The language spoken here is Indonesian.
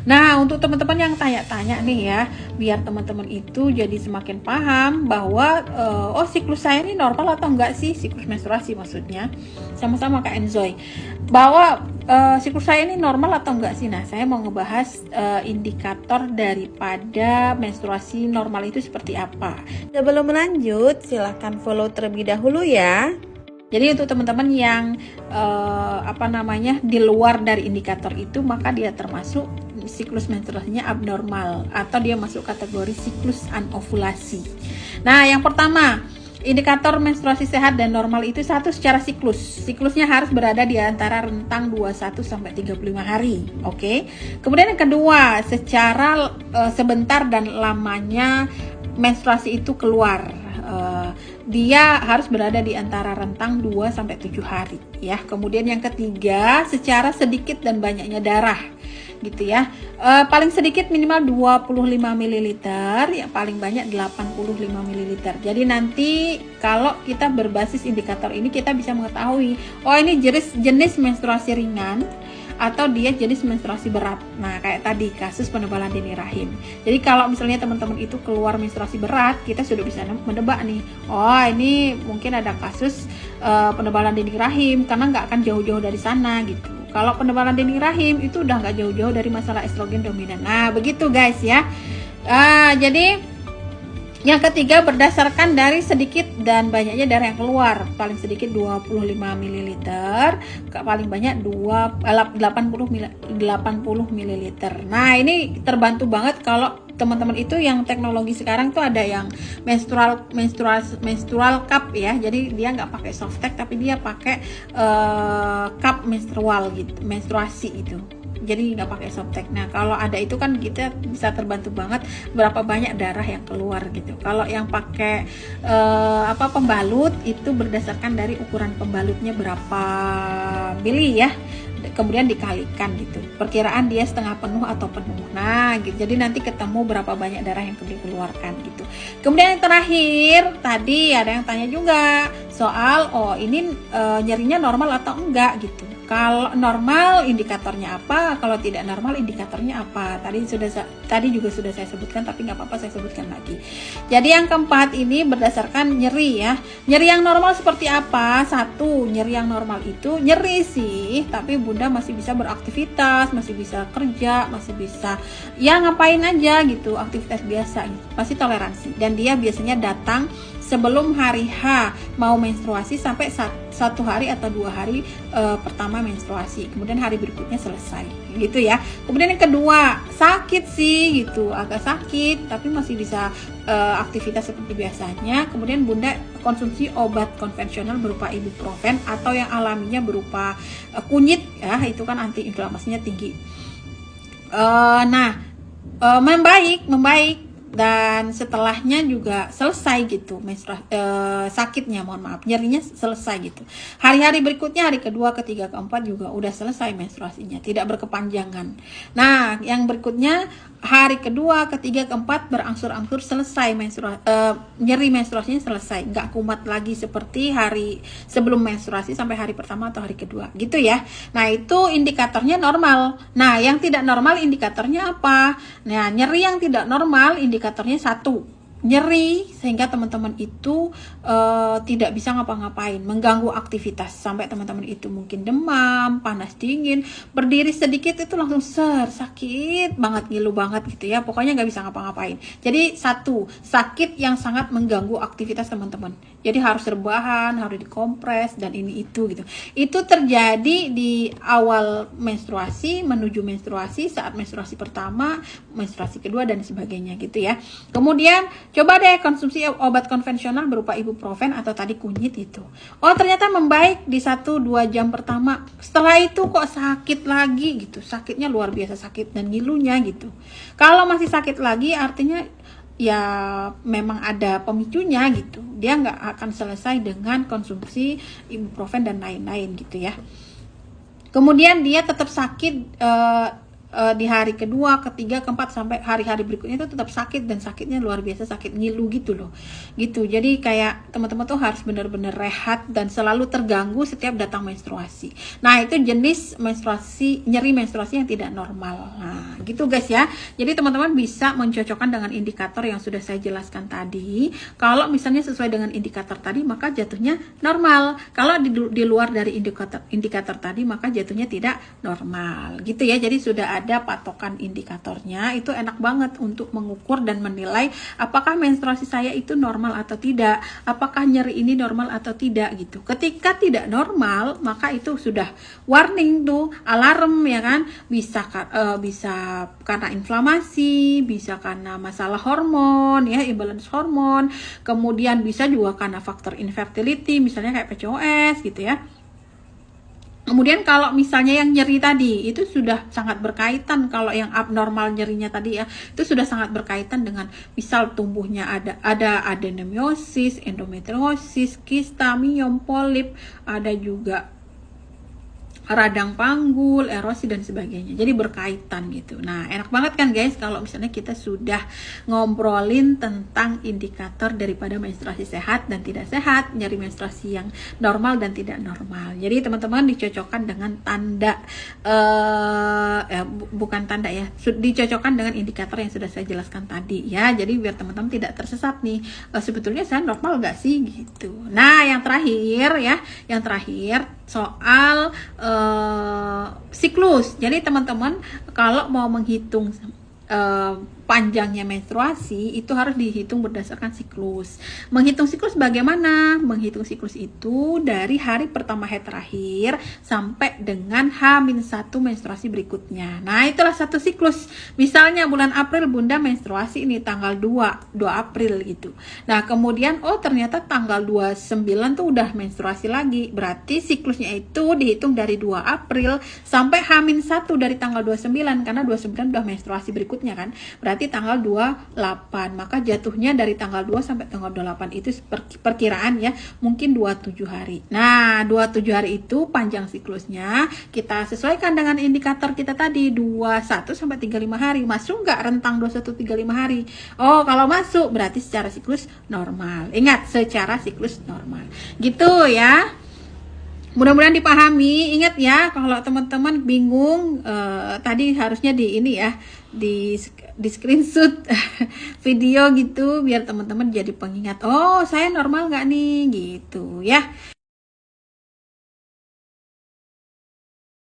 Nah, untuk teman-teman yang tanya-tanya nih ya, biar teman-teman itu jadi semakin paham bahwa oh siklus saya ini normal atau enggak sih, siklus menstruasi maksudnya, sama-sama Kak Enzoy, bahwa siklus saya ini normal atau enggak sih. Nah, saya mau ngebahas indikator daripada menstruasi normal itu seperti apa. Sebelum lanjut, silahkan follow terlebih dahulu ya. Jadi untuk teman-teman yang di luar dari indikator itu, maka dia termasuk siklus menstruasinya abnormal atau dia masuk kategori siklus anovulasi. Nah, yang pertama, indikator menstruasi sehat dan normal itu satu, secara siklus. Siklusnya harus berada di antara rentang 21 sampai 35 hari. Oke. Kemudian yang kedua, secara sebentar dan lamanya menstruasi itu keluar. Dia harus berada di antara rentang 2 sampai 7 hari ya. Kemudian yang ketiga, secara sedikit dan banyaknya darah gitu ya. Paling sedikit minimal 25 ml, yang paling banyak 85 ml. Jadi nanti kalau kita berbasis indikator ini, kita bisa mengetahui oh ini jenis menstruasi ringan atau dia jenis menstruasi berat. Nah, kayak tadi kasus penebalan dini rahim. Jadi kalau misalnya teman-teman itu keluar menstruasi berat, kita sudah bisa menebak nih, oh ini mungkin ada kasus penebalan dini rahim, karena nggak akan jauh-jauh dari sana gitu. Kalau penebalan dini rahim itu udah nggak jauh-jauh dari masalah estrogen dominan. Nah, begitu guys ya. Jadi yang ketiga, berdasarkan dari sedikit dan banyaknya darah yang keluar. Paling sedikit 25 ml, paling banyak 80 ml. Nah, ini terbantu banget kalau teman-teman itu yang teknologi sekarang tuh ada yang menstrual cup ya. Jadi dia nggak pakai softtek, tapi dia pakai cup menstrual gitu, menstruasi itu. Jadi nggak pakai softtek. Nah, kalau ada itu kan kita bisa terbantu banget berapa banyak darah yang keluar gitu. Kalau yang pakai pembalut itu berdasarkan dari ukuran pembalutnya berapa mili ya, kemudian dikalikan gitu. Perkiraan dia setengah penuh atau penuh. Nah, gitu. Jadi nanti ketemu berapa banyak darah yang dikeluarkan gitu. Kemudian yang terakhir, tadi ada yang tanya juga soal ini nyerinya normal atau enggak gitu. Kalau normal indikatornya apa, kalau tidak normal indikatornya apa. Tadi juga sudah saya sebutkan, tapi nggak apa-apa saya sebutkan lagi. Jadi yang keempat ini berdasarkan nyeri ya. Nyeri yang normal seperti apa? Satu, nyeri yang normal itu nyeri sih, tapi bunda masih bisa beraktivitas, masih bisa kerja, masih bisa ya ngapain aja gitu, aktivitas biasa gitu. Pasti toleransi. Dan dia biasanya datang sebelum hari H mau menstruasi sampai 1 hari atau 2 hari pertama menstruasi, kemudian hari berikutnya selesai gitu ya. Kemudian yang kedua, sakit sih gitu, agak sakit tapi masih bisa aktivitas seperti biasanya. Kemudian bunda konsumsi obat konvensional berupa ibuprofen atau yang alaminya berupa kunyit ya, itu kan antiinflamasinya tinggi. Membaik dan setelahnya juga selesai gitu sakitnya, nyerinya selesai gitu. Hari-hari berikutnya, hari kedua, ketiga, keempat juga udah selesai menstruasinya, tidak berkepanjangan. Nah, yang berikutnya hari kedua, ketiga, keempat berangsur-angsur selesai nyeri menstruasinya selesai, nggak kumat lagi seperti hari sebelum menstruasi sampai hari pertama atau hari kedua gitu ya. Nah, itu indikatornya normal. Nah, yang tidak normal indikatornya apa? Nah, nyeri yang tidak normal indikatornya satu, nyeri sehingga teman-teman itu tidak bisa ngapa-ngapain, mengganggu aktivitas sampai teman-teman itu mungkin demam, panas dingin, berdiri sedikit itu langsung sakit banget, ngilu banget gitu ya, pokoknya nggak bisa ngapa-ngapain. Jadi satu, sakit yang sangat mengganggu aktivitas teman-teman, jadi harus rebahan, harus dikompres dan ini itu gitu. Itu terjadi di awal menstruasi, menuju menstruasi, saat menstruasi pertama, menstruasi kedua dan sebagainya gitu ya. Kemudian coba deh konsumsi obat konvensional berupa ibuprofen atau tadi kunyit itu. Oh, ternyata membaik di 1-2 jam pertama. Setelah itu kok sakit lagi gitu. Sakitnya luar biasa sakit dan ngilunya gitu. Kalau masih sakit lagi artinya ya memang ada pemicunya gitu. Dia nggak akan selesai dengan konsumsi ibuprofen dan lain-lain gitu ya. Kemudian dia tetap sakit di hari kedua, ketiga, keempat sampai hari-hari berikutnya itu tetap sakit, dan sakitnya luar biasa, sakit ngilu gitu loh. Gitu. Jadi kayak teman-teman tuh harus benar-benar rehat dan selalu terganggu setiap datang menstruasi. Nah, itu jenis menstruasi, nyeri menstruasi yang tidak normal. Nah, gitu guys ya. Jadi teman-teman bisa mencocokkan dengan indikator yang sudah saya jelaskan tadi. Kalau misalnya sesuai dengan indikator tadi, maka jatuhnya normal. Kalau di luar dari indikator tadi, maka jatuhnya tidak normal. Gitu ya. Jadi sudah ada patokan indikatornya. Itu enak banget untuk mengukur dan menilai apakah menstruasi saya itu normal atau tidak, apakah nyeri ini normal atau tidak gitu. Ketika tidak normal, maka itu sudah warning tuh, alarm ya kan. Bisa karena inflamasi, bisa karena masalah hormon ya, imbalance hormon, kemudian bisa juga karena faktor infertility, misalnya kayak PCOS gitu ya. Kemudian kalau misalnya yang nyeri tadi itu sudah sangat berkaitan, kalau yang abnormal nyerinya tadi ya, itu sudah sangat berkaitan dengan misal tumbuhnya ada adenomiosis, endometriosis, kista, miom, polip, ada juga radang panggul, erosi dan sebagainya. Jadi berkaitan gitu. Nah, enak banget kan guys kalau misalnya kita sudah ngobrolin tentang indikator daripada menstruasi sehat dan tidak sehat, nyeri menstruasi yang normal dan tidak normal. Jadi teman-teman dicocokkan dengan tanda bukan tanda ya, dicocokkan dengan indikator yang sudah saya jelaskan tadi ya. Jadi biar teman-teman tidak tersesat nih, sebetulnya saya normal gak sih gitu. Nah, yang terakhir ya, yang terakhir soal siklus. Jadi teman-teman kalau mau menghitung panjangnya menstruasi itu harus dihitung berdasarkan siklus. Menghitung siklus bagaimana? Menghitung siklus itu dari hari pertama haid terakhir sampai dengan H-1 menstruasi berikutnya. Nah, itulah satu siklus. Misalnya bulan April Bunda menstruasi ini tanggal 2 April gitu. Nah, kemudian ternyata tanggal 29 tuh udah menstruasi lagi. Berarti siklusnya itu dihitung dari 2 April sampai H-1 dari tanggal 29, karena 29 udah menstruasi berikutnya kan. Berarti tanggal 28, maka jatuhnya dari tanggal 2 sampai tanggal 28 itu perkiraan ya, mungkin 27 hari. Nah, 27 hari itu panjang siklusnya, kita sesuaikan dengan indikator kita tadi 21 sampai 35 hari. Masuk nggak rentang 21 35 hari? Oh, kalau masuk berarti secara siklus normal. Ingat, secara siklus normal. Gitu ya. Mudah-mudahan dipahami. Ingat ya, kalau teman-teman bingung tadi harusnya di ini ya, di screenshot video gitu biar teman-teman jadi pengingat. Oh, saya normal nggak nih gitu ya.